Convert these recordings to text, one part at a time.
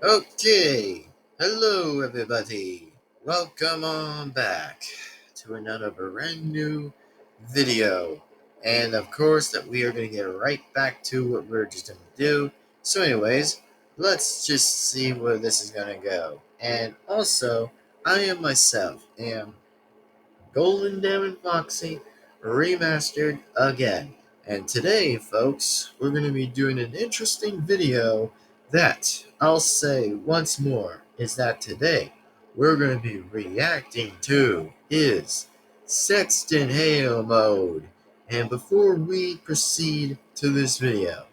Okay, hello everybody. Welcome on back to another brand new video. And of course that we are going to get right back to what we're just going to do. So anyways, let's just see where this is going to go. And also, I am myself am Golden Devin-Foxy Remastered again. And today, folks, we're going to be doing an interesting video that I'll say once more is that today we're going to be reacting to is Saxton Hale mode. And before we proceed to this video,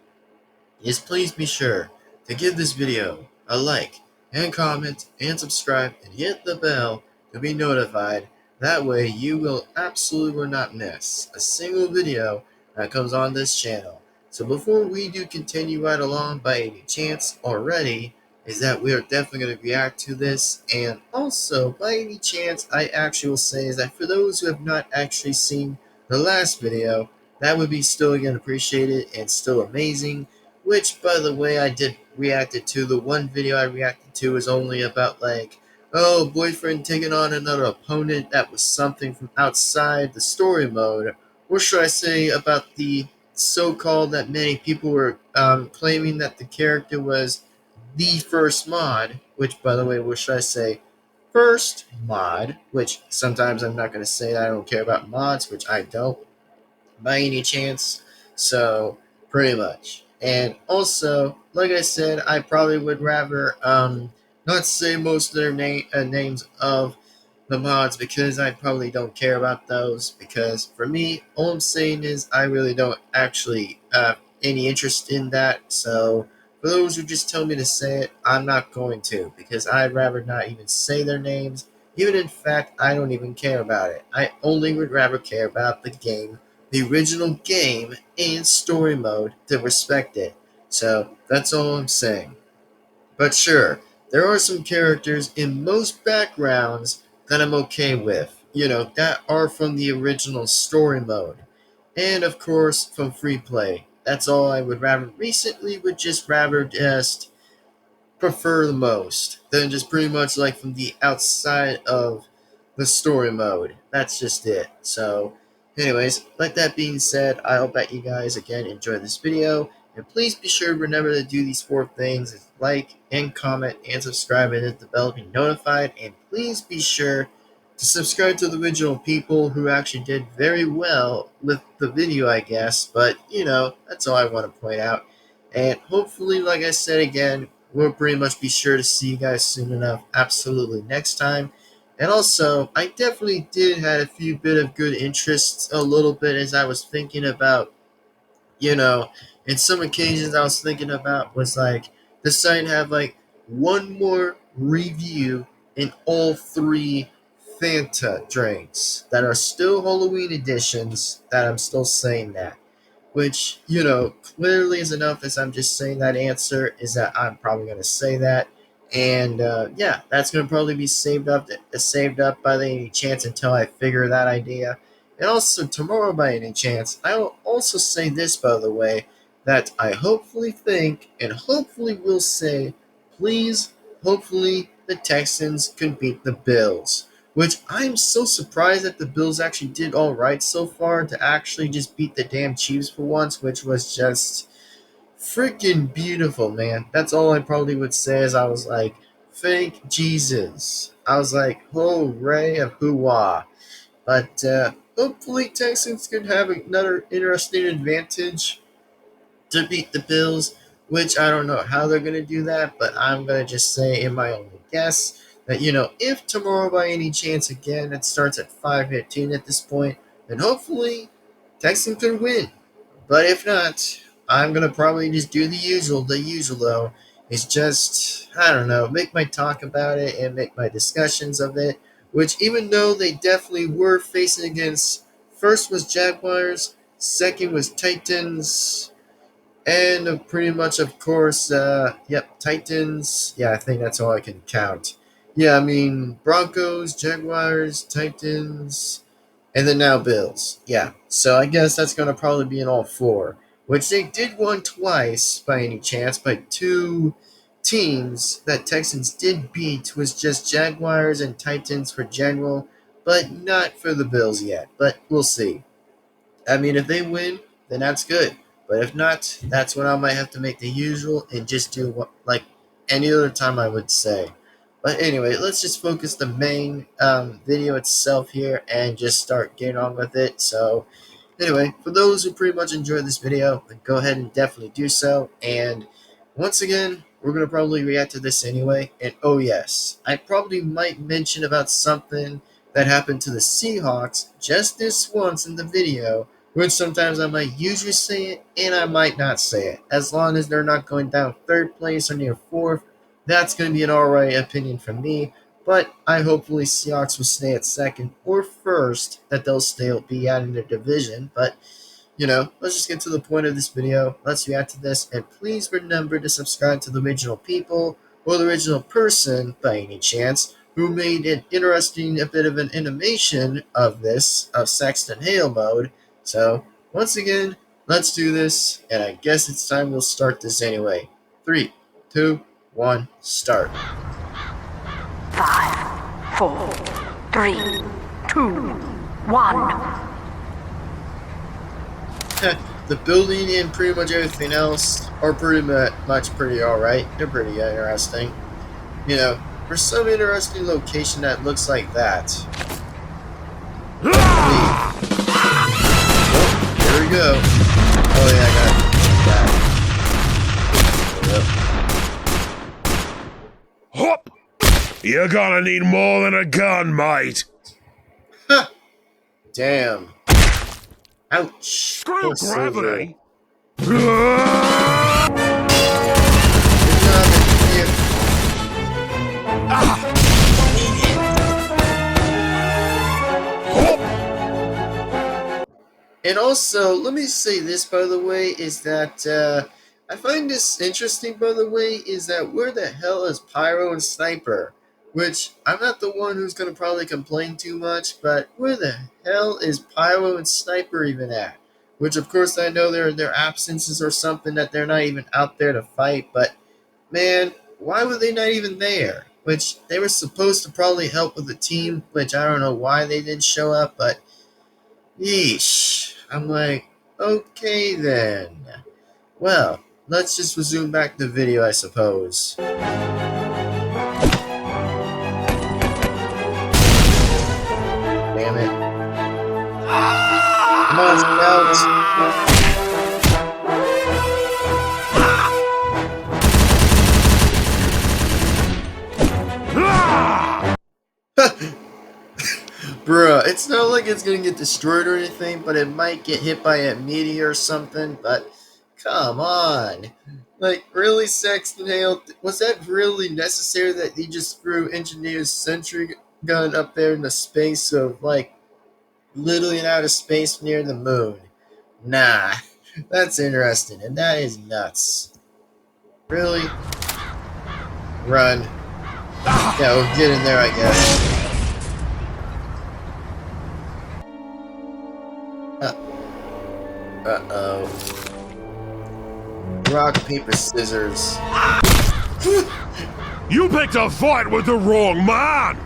please be sure to give this video a like and comment and subscribe and hit the bell to be notified. That way you will absolutely not miss a single video that comes on this channel. So before we do continue right along, by any chance already, is that we are definitely going to react to this. And also, by any chance, I actually will say is that for those who have not actually seen the last video, that would be still again appreciated and still amazing. Which, by the way, I did reacted to. The one video I reacted to was only about like, oh, boyfriend taking on another opponent that was something from outside the story mode. Or should I say about the so-called that many people were claiming that the character was the first mod, which, by the way, what should I say? First mod, which sometimes I'm not going to say that I don't care about mods, which I don't by any chance. So pretty much. And also, like I said, I probably would rather not say most of their names of the mods because I probably don't care about those. Because for me, all I'm saying is I really don't actually have any interest in that. So for those who just tell me to say it, I'm not going to because I'd rather not even say their names. Even in fact, I don't even care about it. I only would rather care about the original game and story mode to respect it. So that's all I'm saying. But sure, there are some characters in most backgrounds that I'm okay with, that are from the original story mode. And of course, from free play. That's all I would rather recently would just rather just prefer the most than just pretty much like from the outside of the story mode. That's just it. So, anyways, like that being said, I hope that you guys again enjoy this video. And please be sure to remember to do these 4 things: like and comment and subscribe and hit the bell to be notified. And please be sure to subscribe to the original people who actually did very well with the video, I guess. But, that's all I want to point out. And hopefully, like I said again, we'll pretty much be sure to see you guys soon enough. Absolutely next time. And also, I definitely did had a few bit of good interests a little bit as I was thinking about, you know, in some occasions I was thinking about was like deciding to have like one more review in all 3 Fanta drinks that are still Halloween editions that I'm still saying that. Which, clearly is enough as I'm just saying that answer is that I'm probably going to say that. And yeah, that's going to probably be saved up by any chance until I figure that idea. And also tomorrow by any chance, I will also say this, by the way, that I hopefully think and hopefully will say, please, hopefully the Texans can beat the Bills. Which I'm so surprised that the Bills actually did all right so far to actually just beat the damn Chiefs for once, which was just freaking beautiful, man. That's all I probably would say as I was like, thank Jesus. I was like, hooray of hoo-wah. But hopefully Texans could have another interesting advantage to beat the Bills, which I don't know how they're going to do that, but I'm going to just say in my only guess that, if tomorrow by any chance again it starts at 5:15 at this point, then hopefully Texans can win. But if not, I'm going to probably just do the usual. The usual, though, is just, I don't know, make my talk about it and make my discussions of it, which even though they definitely were facing against, first was Jaguars, second was Titans, and pretty much, of course, yep, Titans. Yeah, I think that's all I can count. Yeah, I mean, Broncos, Jaguars, Titans, and then now Bills. Yeah, so I guess that's going to probably be in all 4, which they did one twice by any chance, by 2 teams that Texans did beat was just Jaguars and Titans for general, but not for the Bills yet. But we'll see. I mean, if they win, then that's good. But if not, that's when I might have to make the usual and just do what, like any other time, I would say. But anyway, let's just focus the main video itself here and just start getting on with it. So anyway, for those who pretty much enjoyed this video, then go ahead and definitely do so. And once again, we're going to probably react to this anyway. And oh yes, I probably might mention about something that happened to the Seahawks just this once in the video, which sometimes I might usually say it and I might not say it. As long as they're not going down third place or near fourth, that's going to be an alright opinion from me. But I hopefully Seahawks will stay at second or first, that they'll still be out in their division. But, let's just get to the point of this video. Let's react to this. And please remember to subscribe to the original people or the original person, by any chance, who made an interesting, a bit of an animation of this, of Saxton Hale mode. So, once again, let's do this. And I guess it's time we'll start this anyway. 3, 2, 1, start. 5, 4, 3, 2, 1. The building and pretty much everything else are pretty alright. They're pretty interesting. For some interesting location that looks like that. Oh, there we go. Oh yeah, I got that. Yep. Hop! You're gonna need more than a gun, mate. Damn. Ouch. Screw gravity. And also, let me say this, by the way, is that I find this interesting, by the way, is that where the hell is Pyro and Sniper? Which, I'm not the one who's going to probably complain too much, but where the hell is Pyro and Sniper even at? Which, of course, I know their absences or something, that they're not even out there to fight, but, man, why were they not even there? Which, they were supposed to probably help with the team, which I don't know why they didn't show up, but, yeesh. I'm like, okay then. Well, let's just resume back the video, I suppose. Damn it. Come on, Scouts. Bruh, it's not like it's gonna get destroyed or anything, but it might get hit by a meteor or something, but come on. Like, really, Saxton Hale? Was that really necessary that he just threw Engineer's sentry gun up there in the space of, like, literally in outer space near the moon? Nah, that's interesting, and that is nuts. Really? Run. Yeah, we'll get in there, I guess. Uh-oh. Rock, paper, scissors. You picked a fight with the wrong man!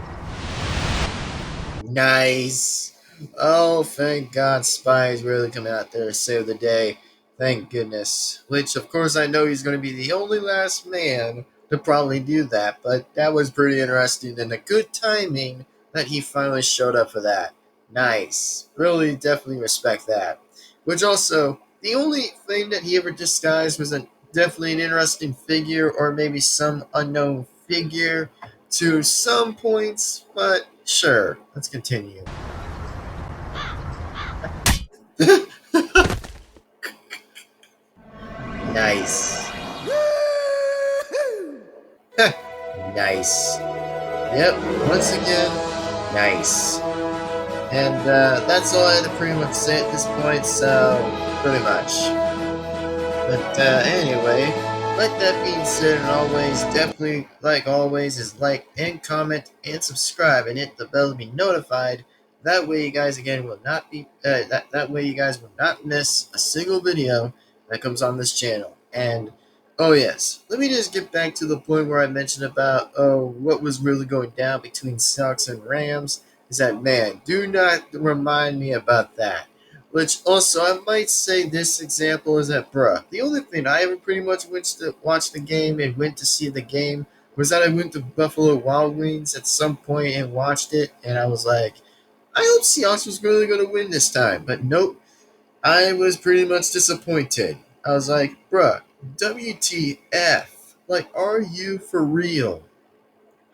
Nice. Oh, thank God Spy's really coming out there to save the day. Thank goodness. Which, of course, I know he's going to be the only last man to probably do that, but that was pretty interesting and a good timing that he finally showed up for that. Nice. Really, definitely respect that. Which also, the only thing that he ever disguised was definitely an interesting figure, or maybe some unknown figure to some points, but sure, let's continue. Nice. Nice. Yep, once again, nice. And that's all I had to pretty much say at this point, so pretty much. But anyway, like that being said, and always, definitely, like always, is like and comment and subscribe and hit the bell to be notified. That way you guys again will not be that way you guys will not miss a single video that comes on this channel. And Oh yes, let me just get back to the point where I mentioned about what was really going down between Seahawks and Rams. Is that, man? Do not remind me about that. Which also, I might say this example is that, bruh, the only thing I ever pretty much went to watch the game and went to see the game was that I went to Buffalo Wild Wings at some point and watched it, and I was like, I hope Seahawks was really going to win this time, but nope. I was pretty much disappointed. I was like, bruh, WTF? Like, are you for real?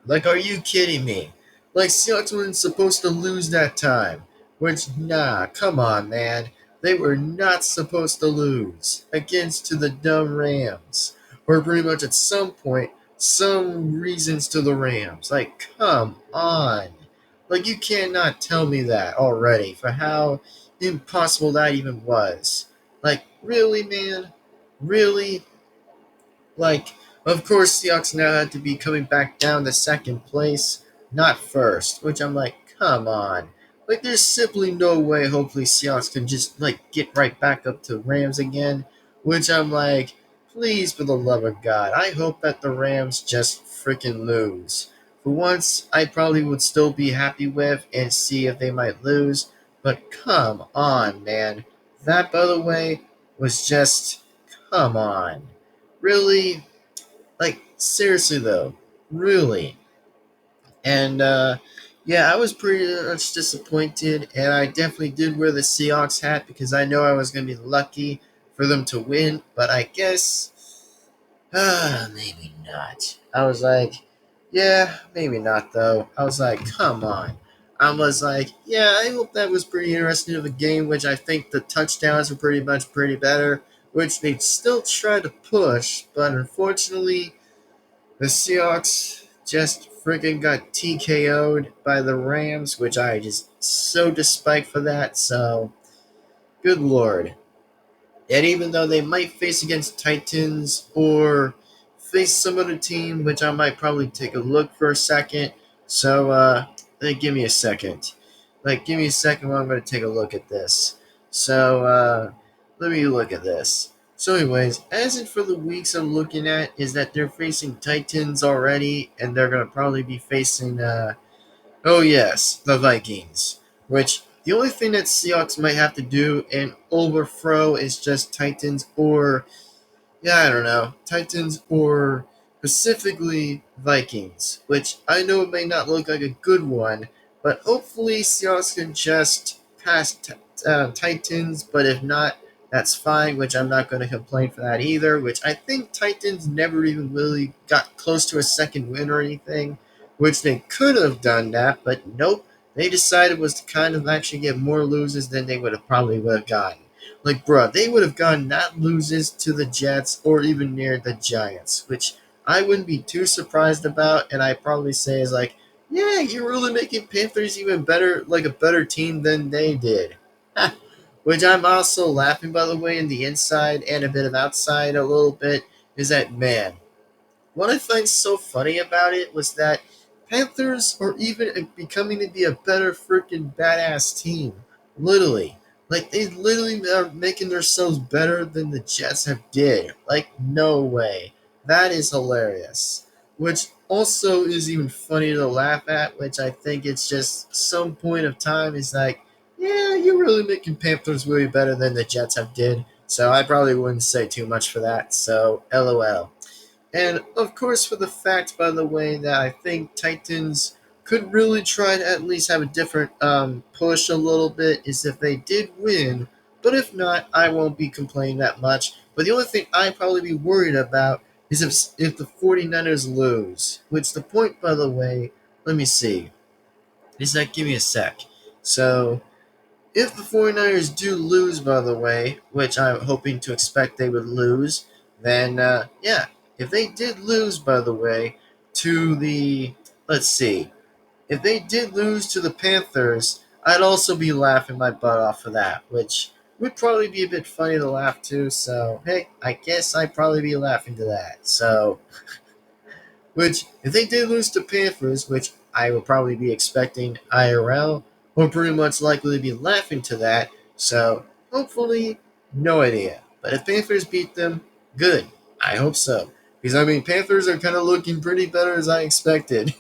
Like, are you kidding me? Like, Seahawks weren't supposed to lose that time. Which, nah, come on, man. They were not supposed to lose against to the dumb Rams. Or pretty much at some point, some reasons to the Rams. Like, come on. Like, you cannot tell me that already for how impossible that even was. Like, really, man? Really? Like, of course, Seahawks now had to be coming back down to second place, not first, which I'm like, come on. Like, there's simply no way, hopefully, Seahawks can just, like, get right back up to Rams again, which I'm like, please, for the love of God, I hope that the Rams just freaking lose. For once, I probably would still be happy with and see if they might lose, but come on, man. That, by the way, was just, come on. Really? Like, seriously, though. Really? And, yeah, I was pretty much disappointed, and I definitely did wear the Seahawks hat because I know I was going to be lucky for them to win, but I guess, maybe not. I was like, yeah, maybe not, though. I was like, come on. I was like, yeah, I hope that was pretty interesting of a game, which I think the touchdowns were pretty much pretty better, which they still try to push, but unfortunately, the Seahawks just freaking got TKO'd by the Rams, which I just so despite for that. So, good lord. And even though they might face against Titans or face some other team, which I might probably take a look for a second. So, give me a second. Like, give me a second while I'm going to take a look at this. So, let me look at this. So, anyways, as in for the weeks I'm looking at, is that they're facing Titans already, and they're going to probably be facing, oh yes, the Vikings. Which the only thing that Seahawks might have to do and overthrow is just Titans or, yeah, I don't know, Titans or specifically Vikings. Which I know it may not look like a good one, but hopefully Seahawks can just pass Titans. But if not, that's fine. Which I'm not going to complain for that either. Which I think Titans never even really got close to a second win or anything, which they could have done that, but nope. They decided was to kind of actually get more losers than they would have gotten. Like, bruh, they would have gotten not loses to the Jets or even near the Giants, which I wouldn't be too surprised about, and I probably say is like, yeah, you're really making Panthers even better, like a better team than they did. Which I'm also laughing, by the way, in the inside and a bit of outside a little bit, is that, man, what I find so funny about it was that Panthers are even becoming to be a better freaking badass team. Literally. Like, they literally are making themselves better than the Jets have did. Like, no way. That is hilarious. Which also is even funny to laugh at, which I think it's just some point of time is like, yeah, you're really making Panthers way better than the Jets have did. So I probably wouldn't say too much for that. So, LOL. And of course, for the fact, by the way, that I think Titans could really try to at least have a different push a little bit is if they did win. But if not, I won't be complaining that much. But the only thing I'd probably be worried about is if the 49ers lose. Which the point, by the way, let me see. Is that give me a sec. So, if the 49ers do lose, by the way, which I'm hoping to expect they would lose, then, yeah, if they did lose, by the way, to the, let's see, if they did lose to the Panthers, I'd also be laughing my butt off for that, which would probably be a bit funny to laugh to, so, hey, I guess I'd probably be laughing to that, so, which, if they did lose to Panthers, which I will probably be expecting IRL, we're pretty much likely to be laughing to that. So, hopefully, no idea. But if Panthers beat them, good. I hope so. Because, I mean, Panthers are kind of looking pretty better as I expected.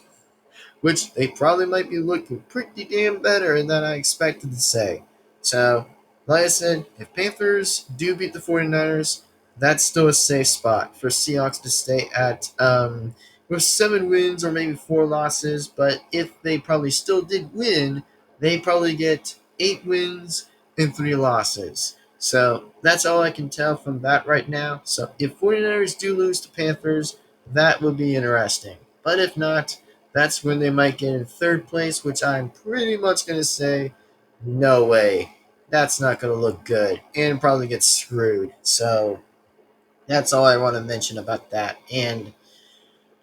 Which they probably might be looking pretty damn better than I expected to say. So, like I said, if Panthers do beat the 49ers, that's still a safe spot for Seahawks to stay at with 7 wins or maybe 4 losses. But if they probably still did win, they probably get 8 wins and 3 losses. So that's all I can tell from that right now. So if 49ers do lose to Panthers, that would be interesting. But if not, that's when they might get in third place, which I'm pretty much going to say, no way. That's not going to look good and probably get screwed. So that's all I want to mention about that. And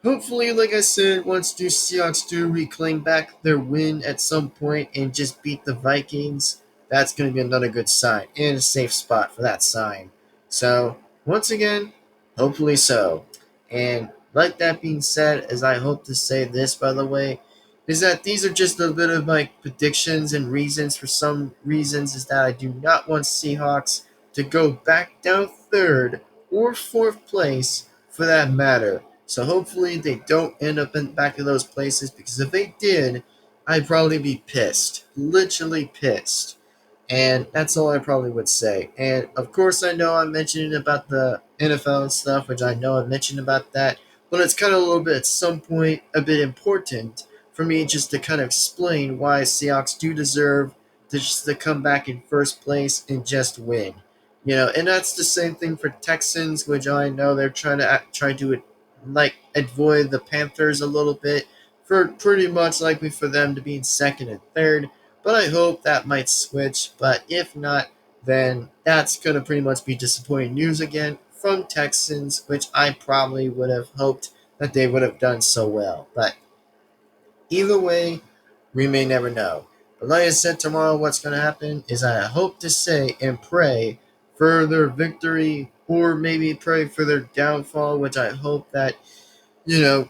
hopefully, like I said, once the Seahawks do reclaim back their win at some point and just beat the Vikings, that's going to be another good sign and a safe spot for that sign. So, once again, hopefully so. And like that being said, as I hope to say this, by the way, is that these are just a bit of my predictions and reasons. For some reasons, is that I do not want Seahawks to go back down third or fourth place for that matter. So hopefully they don't end up in back of those places, because if they did, I'd probably be pissed. Literally pissed. And that's all I probably would say. And of course, I know I'm mentioning about the NFL and stuff, which I know I mentioned about that, but it's kind of a little bit at some point a bit important for me just to kind of explain why Seahawks do deserve to come back in first place and just win. And that's the same thing for Texans, which I know they're try to like avoid the Panthers a little bit, for pretty much likely for them to be in second and third. But I hope that might switch. But if not, then that's going to pretty much be disappointing news again from Texans, which I probably would have hoped that they would have done so well. But either way, we may never know. But like I said, tomorrow what's going to happen is I hope to say and pray for their victory, or maybe pray for their downfall, which I hope that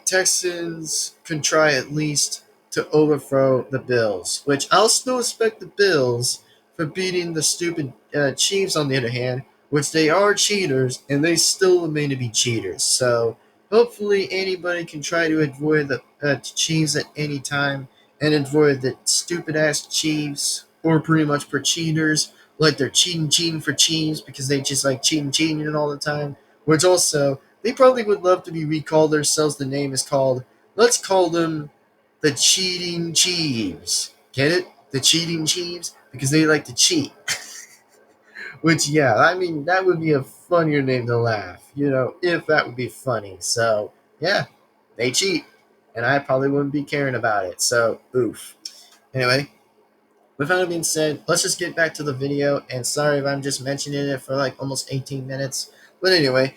Texans can try at least to overthrow the Bills, which I'll still expect the Bills for beating the stupid Chiefs, on the other hand, which they are cheaters, and they still remain to be cheaters. So hopefully anybody can try to avoid the Chiefs at any time and avoid the stupid-ass Chiefs, or pretty much for cheaters, like they're cheating for Chiefs because they just like cheating all the time, which also they probably would love to be recalled themselves. The name is called, let's call them the Cheating Chiefs. Get it? The Cheating Chiefs? Because they like to cheat. Which, yeah, I mean, that would be a funnier name to laugh, if that would be funny. So, yeah, they cheat. And I probably wouldn't be caring about it. So, oof. Anyway, with that being said, let's just get back to the video. And sorry if I'm just mentioning it for like almost 18 minutes. But anyway,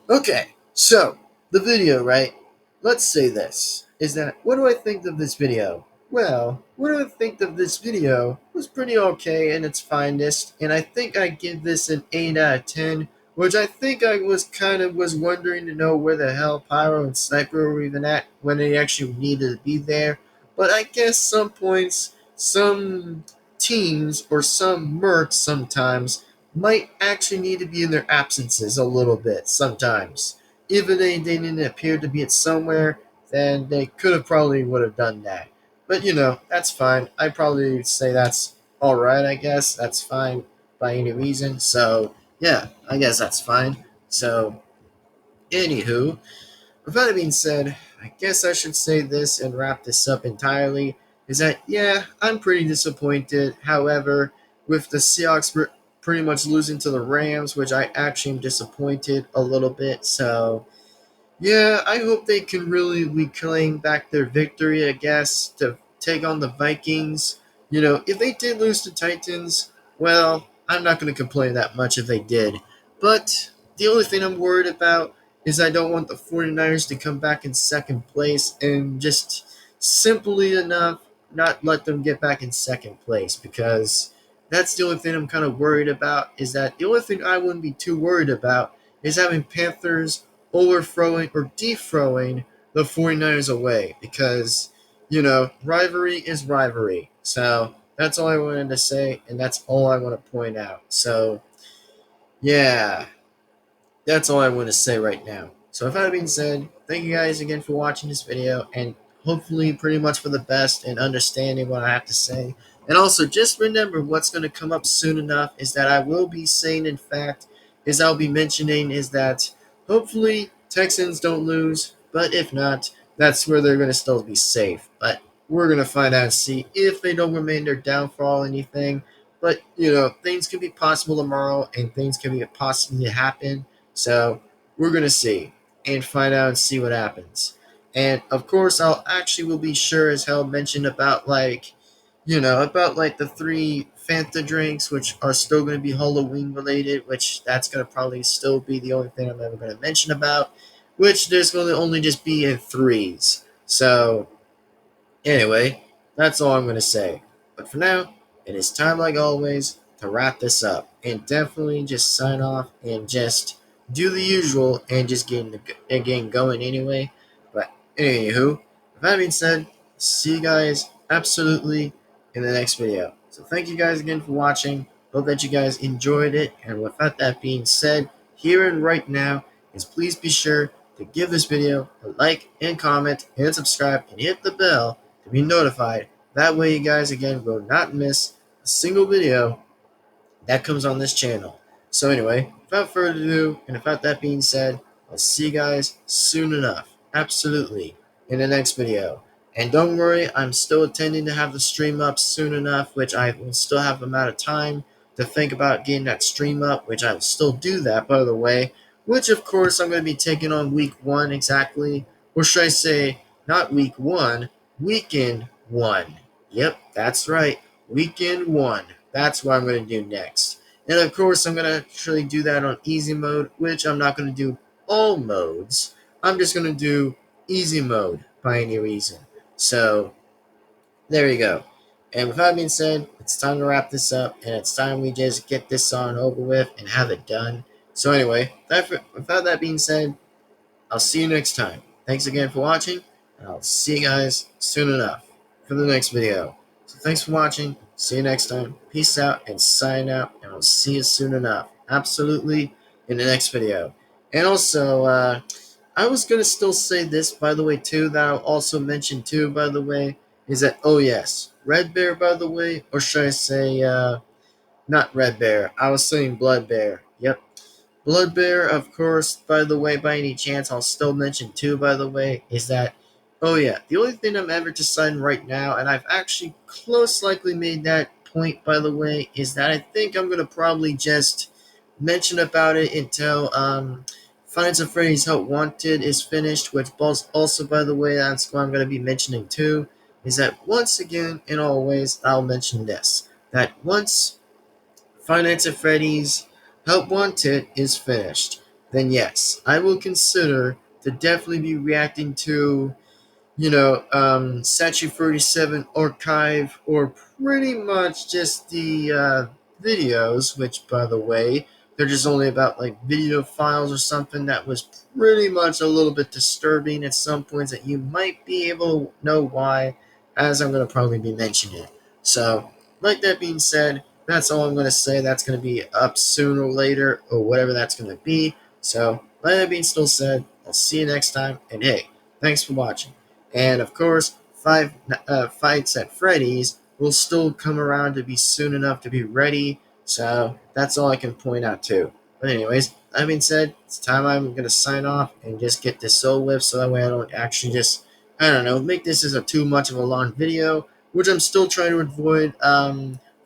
okay, so the video, right? Let's say this is that what do I think of this video? Well, what do I think of this video was pretty okay in its finest, and I think I give this an 8 out of 10, which I think I was wondering to know where the hell Pyro and Sniper were even at when they actually needed to be there. But I guess some points, some teams or some mercs sometimes might actually need to be in their absences a little bit sometimes. Even they didn't appear to be at somewhere, then they could have probably would have done that. But that's fine. I'd probably say that's alright, I guess. That's fine by any reason. So yeah, I guess that's fine. So anywho, with that being said, I guess I should say this and wrap this up entirely, is that, yeah, I'm pretty disappointed. However, with the Seahawks pretty much losing to the Rams, which I actually am disappointed a little bit. So, yeah, I hope they can really reclaim back their victory, I guess, to take on the Vikings. If they did lose to Titans, well, I'm not going to complain that much if they did. But the only thing I'm worried about is I don't want the 49ers to come back in second place and just simply enough not let them get back in second place, because that's the only thing I'm kind of worried about. Is that the only thing I wouldn't be too worried about is having Panthers overthrowing or dethrowing the 49ers away, because, rivalry is rivalry. So that's all I wanted to say, and that's all I want to point out. So, yeah. that's all I want to say right now. So with that being said, thank you guys again for watching this video, and hopefully pretty much for the best in understanding what I have to say. And also just remember what's going to come up soon enough is that I will be saying, in fact, is I'll be mentioning is that hopefully Texans don't lose, but if not, that's where they're going to still be safe. But we're going to find out and see if they don't remain their downfall or anything. But, things can be possible tomorrow and things can be possibly happen. So we're going to see and find out and see what happens. And of course, I'll actually will be sure as hell mention about about the three Fanta drinks, which are still going to be Halloween related, which that's going to probably still be the only thing I'm ever going to mention about, which there's going to only just be in threes. So anyway, that's all I'm going to say. But for now, it is time, like always, to wrap this up and definitely just sign off and just do the usual and just getting going anyway. But anywho, with that being said, see you guys absolutely in the next video. So thank you guys again for watching. Hope that you guys enjoyed it. And without that being said, here and right now is please be sure to give this video a like and comment and subscribe and hit the bell to be notified. That way you guys again will not miss a single video that comes on this channel. So anyway, without further ado, and without that being said, I'll see you guys soon enough. Absolutely. In the next video. And don't worry, I'm still intending to have the stream up soon enough, which I will still have a amount of time to think about getting that stream up, which I will still do that, by the way, which of course I'm going to be taking on week 1 exactly, or should I say, not week 1, weekend 1. Yep, that's right, weekend 1. That's what I'm going to do next. And of course, I'm going to actually do that on easy mode, which I'm not going to do all modes. I'm just going to do easy mode by any reason. So, there you go. And with that being said, it's time to wrap this up, and it's time we just get this on over with and have it done. So anyway, without that being said, I'll see you next time. Thanks again for watching, and I'll see you guys soon enough for the next video. So thanks for watching. See you next time. Peace out and sign out, and I'll see you soon enough. Absolutely in the next video. And also, I was going to still say this, by the way, too, that I'll also mention, too, by the way, is that, oh yes, Red Bear, by the way, or should I say, not Red Bear, I was saying Blood Bear. Yep, Blood Bear, of course, by the way, by any chance, I'll still mention too, by the way, is that, oh yeah, the only thing I'm ever deciding right now, and I've actually close likely made that point, by the way, is that I think I'm going to probably just mention about it until, Finance of Freddy's Help Wanted is finished, which also, by the way, that's what I'm going to be mentioning too, is that once again, in always, I'll mention this, that once Finance at Freddy's Help Wanted is finished, then yes, I will consider to definitely be reacting to, Statue 37 Archive, or pretty much just the videos, which, by the way, they're just only about like video files or something that was pretty much a little bit disturbing at some points that you might be able to know why, as I'm going to probably be mentioning it. So, like that being said, that's all I'm going to say. That's going to be up sooner or later, or whatever that's going to be. So, like that being still said, I'll see you next time, and hey, thanks for watching. And of course, Fights at Freddy's will still come around to be soon enough to be ready. So that's all I can point out too. But anyways, that being said, it's time I'm going to sign off and just get this over with, so that way I don't actually just, I don't know, make this as too much of a long video, which I'm still trying to avoid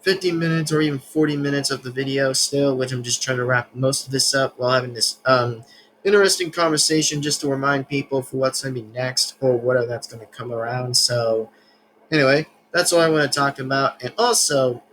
50 minutes or even 40 minutes of the video still, which I'm just trying to wrap most of this up while having this interesting conversation just to remind people for what's going to be next or whatever that's going to come around. So anyway, that's all I want to talk about. And also,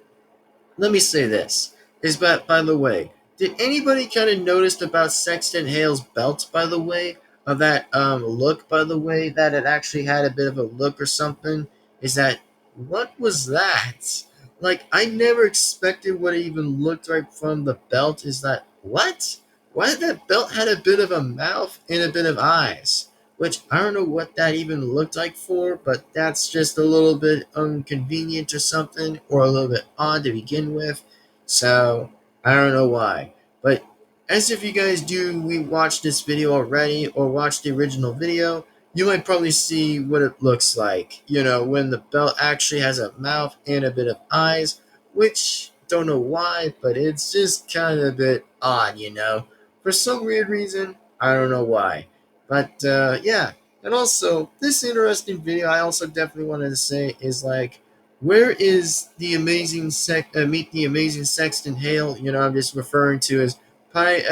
let me say this, is that, by the way, did anybody kind of notice about Saxton Hale's belt, by the way, of that look, by the way, that it actually had a bit of a look or something? Is that, what was that? Like, I never expected what it even looked like from the belt. Is that, what? Why did that belt had a bit of a mouth and a bit of eyes? Which, I don't know what that even looked like for, but that's just a little bit inconvenient or something, or a little bit odd to begin with. So, I don't know why. But as if you guys do we watched this video already or watched the original video, you might probably see what it looks like. When the belt actually has a mouth and a bit of eyes, which don't know why, but it's just kind of a bit odd. For some weird reason, I don't know why. But yeah, and also this interesting video I also definitely wanted to say is like, where is the amazing meet the amazing Saxton Hale? I'm just referring to as Pie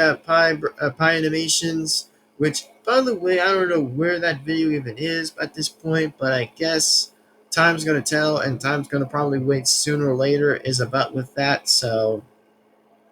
Animations, which, by the way, I don't know where that video even is at this point, but I guess time's gonna tell, and time's gonna probably wait sooner or later is about with that. So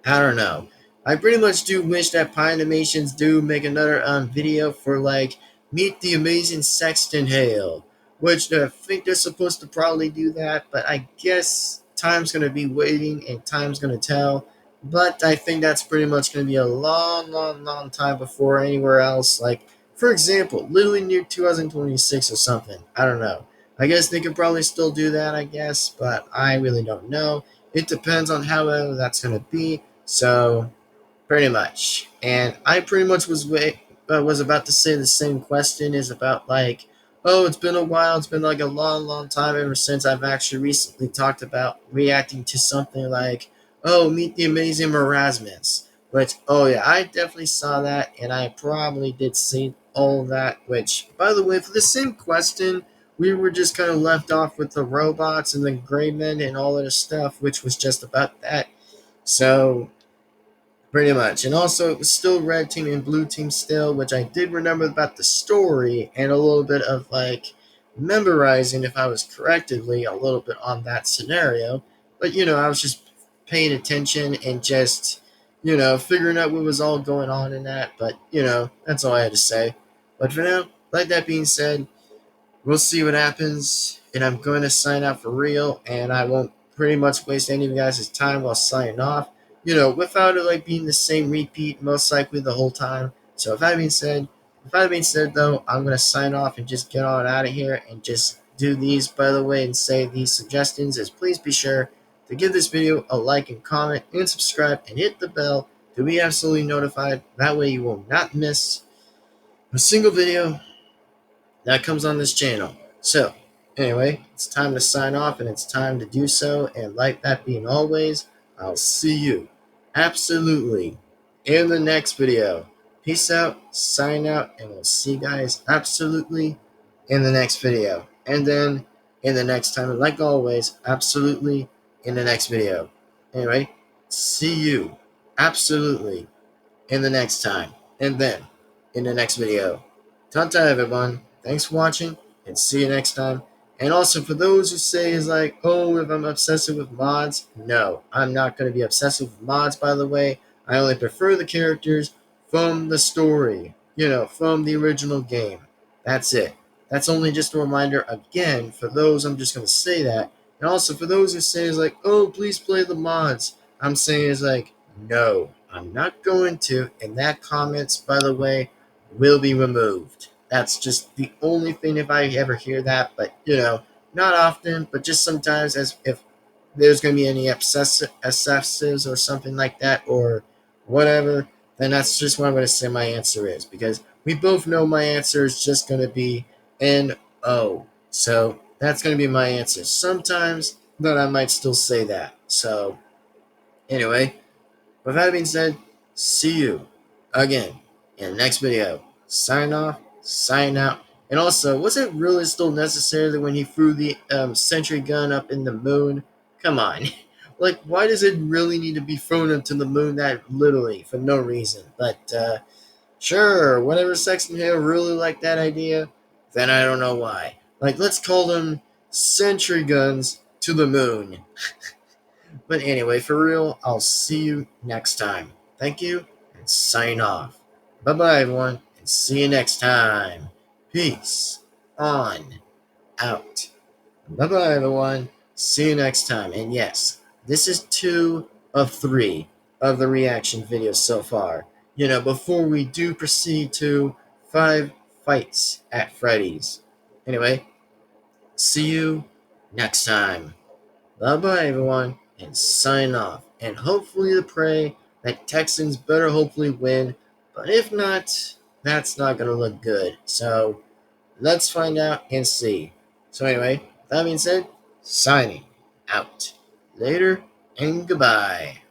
I don't know. I pretty much do wish that Pie Animations do make another video for like Meet the Amazing Saxton Hale, which I think they're supposed to probably do that, but I guess time's gonna be waiting and time's gonna tell. But I think that's pretty much gonna be a long, long, long time before anywhere else. Like, for example, literally near 2026 or something. I don't know. I guess they could probably still do that, I guess, but I really don't know. It depends on how that's gonna be. So pretty much, and I pretty much was about to say the same question is about like, oh, it's been a while. It's been like a long, long time ever since I've actually recently talked about reacting to something like, oh, Meet the Amazing Erasmus. Which, oh yeah, I definitely saw that, and I probably did see all that. Which, by the way, for the same question, we were just kind of left off with the robots and the gray men and all of the stuff, which was just about that. So pretty much. And also, it was still red team and blue team still, which I did remember about the story and a little bit of like memorizing, if I was correctly, a little bit on that scenario. But, I was just paying attention and just, figuring out what was all going on in that. But, that's all I had to say. But for now, like that being said, we'll see what happens, and I'm going to sign out for real, and I won't pretty much waste any of you guys' time while signing off. Without it like being the same repeat, most likely the whole time. So with that being said though, I'm gonna sign off and just get on out of here and just do these, by the way, and say these suggestions is please be sure to give this video a like and comment and subscribe and hit the bell to be absolutely notified. That way you will not miss a single video that comes on this channel. So, anyway, it's time to sign off and it's time to do so. And like that being always, I'll see you absolutely in the next video. Peace out, sign out, and we'll see you guys absolutely in the next video. And then in the next time, and like always, absolutely in the next video. Anyway, see you absolutely in the next time. And then in the next video. Ta-ta, everyone. Thanks for watching, and see you next time. And also, for those who say is like, oh, if I'm obsessive with mods, no, I'm not going to be obsessive with mods, by the way. I only prefer the characters from the story, from the original game. That's it. That's only just a reminder, again, for those, I'm just going to say that. And also, for those who say is like, oh, please play the mods, I'm saying is like, no, I'm not going to. And that comments, by the way, will be removed. That's just the only thing if I ever hear that, but not often, but just sometimes as if there's going to be any obsessives or something like that or whatever, then that's just what I'm going to say my answer is, because we both know my answer is just going to be N-O. So that's going to be my answer. Sometimes, but I might still say that. So anyway, with that being said, see you again in the next video. Sign off, sign out. And also, was it really still necessary when he threw the sentry gun up in the moon? Come on. Like, why does it really need to be thrown into the moon that literally for no reason? But sure, whenever Saxton Hale really liked that idea, then I don't know why. Like, let's call them sentry guns to the moon. But anyway, for real, I'll see you next time. Thank you, and sign off. Bye-bye, everyone, and see you next time. Peace on out. Bye-bye, everyone. See you next time. And yes, this is 2 of 3 of the reaction videos so far. Before we do proceed to 5 fights at Freddy's. Anyway, see you next time. Bye-bye, everyone, and sign off. And hopefully the prey that Texans better hopefully win. But if not, that's not going to look good. So let's find out and see. So anyway, that being said, signing out. Later and goodbye.